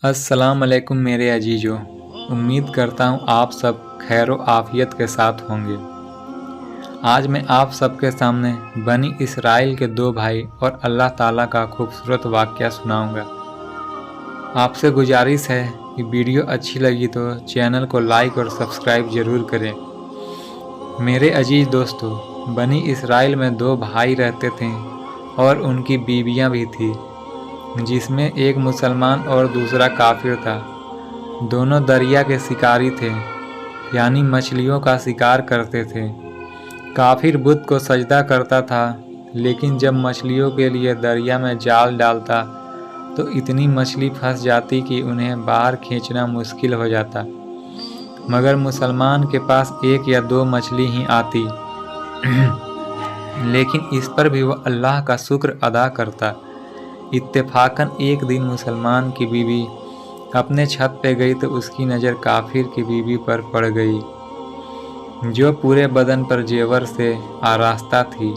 अस्सलाम वालेकुम मेरे अजीजों। उम्मीद करता हूँ आप सब खैर व आफियत के साथ होंगे। आज मैं आप सबके सामने बनी इसराइल के दो भाई और अल्लाह ताला का खूबसूरत वाक़या सुनाऊंगा। आपसे गुजारिश है कि वीडियो अच्छी लगी तो चैनल को लाइक और सब्सक्राइब ज़रूर करें। मेरे अजीज दोस्तों, बनी इसराइल में दो भाई रहते थे और उनकी बीवियाँ भी थी, जिसमें एक मुसलमान और दूसरा काफिर था। दोनों दरिया के शिकारी थे, यानी मछलियों का शिकार करते थे। काफिर बुत को सजदा करता था, लेकिन जब मछलियों के लिए दरिया में जाल डालता तो इतनी मछली फंस जाती कि उन्हें बाहर खींचना मुश्किल हो जाता। मगर मुसलमान के पास एक या दो मछली ही आती लेकिन इस पर भी वह अल्लाह का शुक्र अदा करता। इत्तेफाकन एक दिन मुसलमान की बीवी अपने छत पे गई तो उसकी नज़र काफिर की बीवी पर पड़ गई, जो पूरे बदन पर जेवर से आरास्ता थी।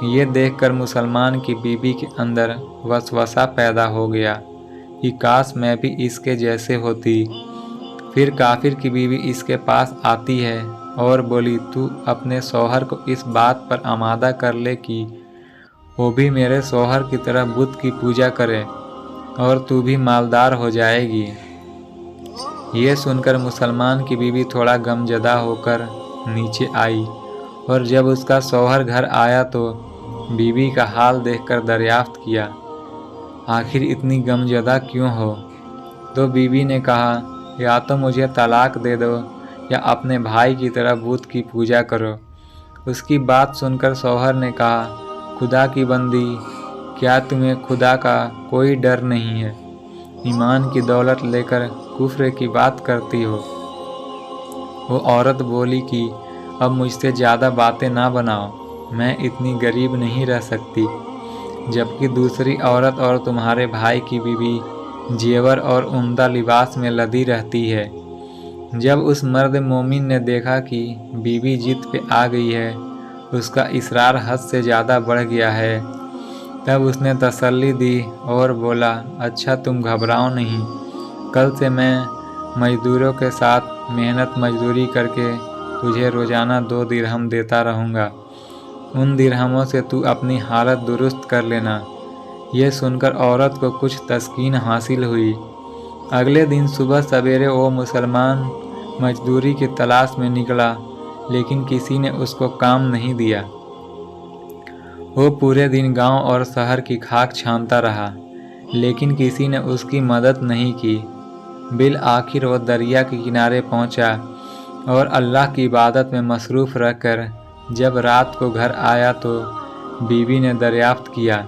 ये देखकर मुसलमान की बीवी के अंदर वसवसा पैदा हो गया कि काश मैं भी इसके जैसे होती। फिर काफिर की बीवी इसके पास आती है और बोली, तू अपने शौहर को इस बात पर आमादा कर ले कि वो भी मेरे शौहर की तरह बुत की पूजा करे और तू भी मालदार हो जाएगी। ये सुनकर मुसलमान की बीवी थोड़ा गमजदा होकर नीचे आई और जब उसका शौहर घर आया तो बीवी का हाल देखकर दरियाफ्त किया, आखिर इतनी गमजदा क्यों हो? तो बीवी ने कहा, या तो मुझे तलाक दे दो या अपने भाई की तरह बुत की पूजा करो। उसकी बात सुनकर शौहर ने कहा, खुदा की बंदी, क्या तुम्हें खुदा का कोई डर नहीं है? ईमान की दौलत लेकर कुफ्र की बात करती हो। वो औरत बोली कि अब मुझसे ज़्यादा बातें ना बनाओ, मैं इतनी गरीब नहीं रह सकती। जबकि दूसरी औरत और तुम्हारे भाई की बीवी जेवर और उम्दा लिबास में लदी रहती है। जब उस मर्द मोमिन ने देखा कि बीवी जिद पे आ गई है, उसका इसरार हद से ज़्यादा बढ़ गया है, तब उसने तसल्ली दी और बोला, अच्छा तुम घबराओ नहीं, कल से मैं मज़दूरों के साथ मेहनत मजदूरी करके तुझे रोज़ाना 2 दिरहम देता रहूँगा। उन दिरहमों से तू अपनी हालत दुरुस्त कर लेना। यह सुनकर औरत को कुछ तस्कीन हासिल हुई। अगले दिन सुबह सवेरे वो मुसलमान मजदूरी की तलाश में निकला, लेकिन किसी ने उसको काम नहीं दिया। वो पूरे दिन गांव और शहर की खाक छानता रहा, लेकिन किसी ने उसकी मदद नहीं की। बिल आखिर वो दरिया के किनारे पहुंचा और अल्लाह की इबादत में मसरूफ़ रहकर जब रात को घर आया तो बीवी ने दरियाफ्त किया,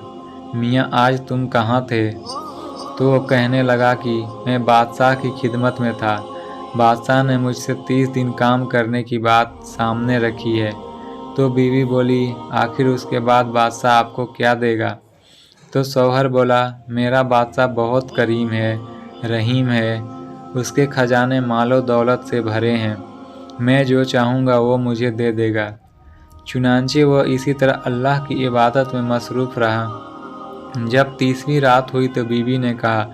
मियाँ आज तुम कहाँ थे? तो वो कहने लगा कि मैं बादशाह की खिदमत में था। बादशाह ने मुझसे 30 दिन काम करने की बात सामने रखी है। तो बीवी बोली, आखिर उसके बाद बादशाह आपको क्या देगा? तो शौहर बोला, मेरा बादशाह बहुत करीम है, रहीम है, उसके खजाने मालो दौलत से भरे हैं, मैं जो चाहूँगा वो मुझे दे देगा। चुनांचे वो इसी तरह अल्लाह की इबादत में मसरूफ़ रहा। जब 30वीं रात हुई तो बीवी ने कहा,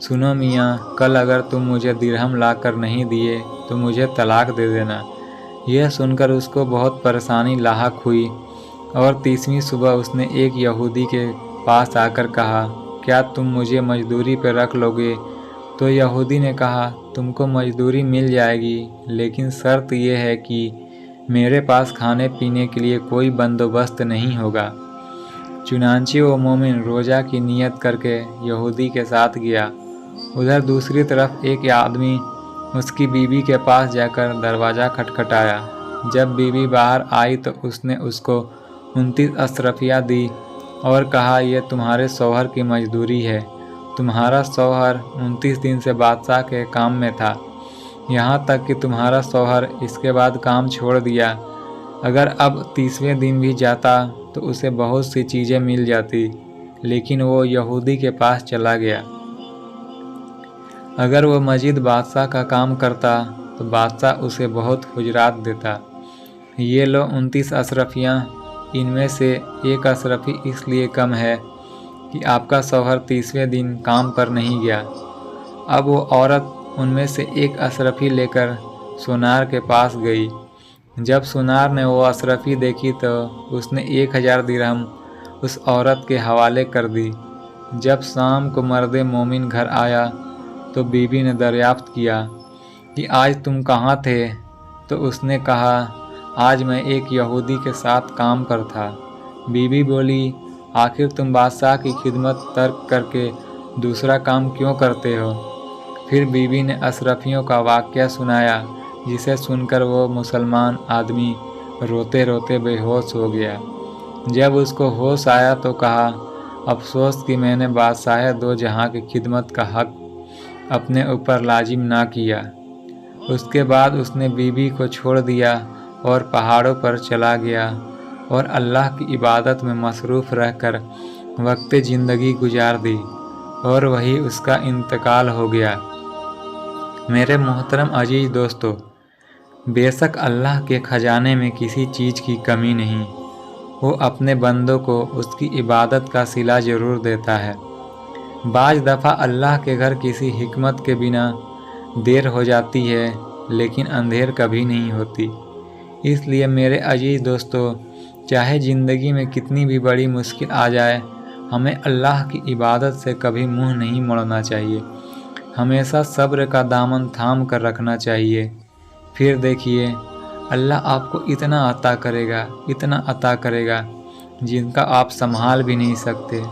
सुनो मियाँ, कल अगर तुम मुझे दिरहम ला कर नहीं दिए तो मुझे तलाक दे देना। यह सुनकर उसको बहुत परेशानी लाहक हुई और 30वीं सुबह उसने एक यहूदी के पास आकर कहा, क्या तुम मुझे मजदूरी पर रख लोगे? तो यहूदी ने कहा, तुमको मजदूरी मिल जाएगी, लेकिन शर्त यह है कि मेरे पास खाने पीने के लिए कोई बंदोबस्त नहीं होगा। चुनांचे वो मोमिन रोज़ा की नियत करके यहूदी के साथ गया। उधर दूसरी तरफ एक आदमी उसकी बीवी के पास जाकर दरवाज़ा खटखटाया। जब बीवी बाहर आई तो उसने उसको 29 अशरफियाँ दी और कहा, यह तुम्हारे शौहर की मजदूरी है। तुम्हारा शौहर 29 दिन से बादशाह के काम में था, यहाँ तक कि तुम्हारा शौहर इसके बाद काम छोड़ दिया। अगर अब 30वें दिन भी जाता तो उसे बहुत सी चीज़ें मिल जाती, लेकिन वो यहूदी के पास चला गया। अगर वो मजीद बादशाह का काम करता तो बादशाह उसे बहुत हुजरात देता। ये लो 29 अशरफियाँ, इनमें से एक अशरफी इसलिए कम है कि आपका शौहर 30वें दिन काम पर नहीं गया। اب وہ عورت ان میں سے ایک اشرفی لے کر سونار کے پاس گئی۔ جب سونار نے وہ اشرفی دیکھی تو اس نے 1000 درہم اس عورت کے حوالے کر دی۔ جب شام کو مرد مومن گھر آیا تو بیوی نے دریافت کیا کہ آج تم کہاں تھے؟ تو اس نے کہا آج میں ایک یہودی کے ساتھ کام پر تھا۔ بیوی بولی آخر تم بادشاہ کی خدمت ترک کر کے دوسرا کام کیوں کرتے ہو؟ پھر بیوی نے اشرفیوں کا واقعہ سنایا، جسے سن کر وہ مسلمان آدمی روتے روتے بے ہوش ہو گیا۔ جب اس کو ہوش آیا تو کہا افسوس کہ میں نے بادشاہ دو جہاں کی خدمت کا حق اپنے اوپر لازم نہ کیا۔ اس کے بعد اس نے بیوی کو چھوڑ دیا اور پہاڑوں پر چلا گیا اور اللہ کی عبادت میں مصروف رہ کر وقت زندگی گزار دی اور وہی اس کا انتقال ہو گیا۔ میرے محترم عزیز دوستو، بے شک اللہ کے خزانے میں کسی چیز کی کمی نہیں۔ وہ اپنے بندوں کو اس کی عبادت کا صلہ ضرور دیتا ہے۔ بعض دفعہ اللہ کے گھر کسی حکمت کے بنا دیر ہو جاتی ہے، لیکن اندھیر کبھی نہیں ہوتی۔ اس لیے میرے عزیز دوستو، چاہے زندگی میں کتنی بھی بڑی مشکل آ جائے، ہمیں اللہ کی عبادت سے کبھی منہ نہیں موڑنا چاہیے۔ ہمیشہ صبر کا دامن تھام کر رکھنا چاہیے۔ پھر دیکھیے اللہ آپ کو اتنا عطا کرے گا جن کا آپ سنبھال بھی نہیں سکتے،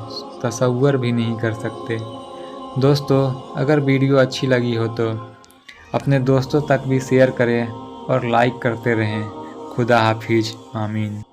تصور بھی نہیں کر سکتے۔ دوستو، اگر ویڈیو اچھی لگی ہو تو اپنے دوستوں تک بھی شیئر کریں اور لائک کرتے رہیں۔ خدا حافظ، آمین۔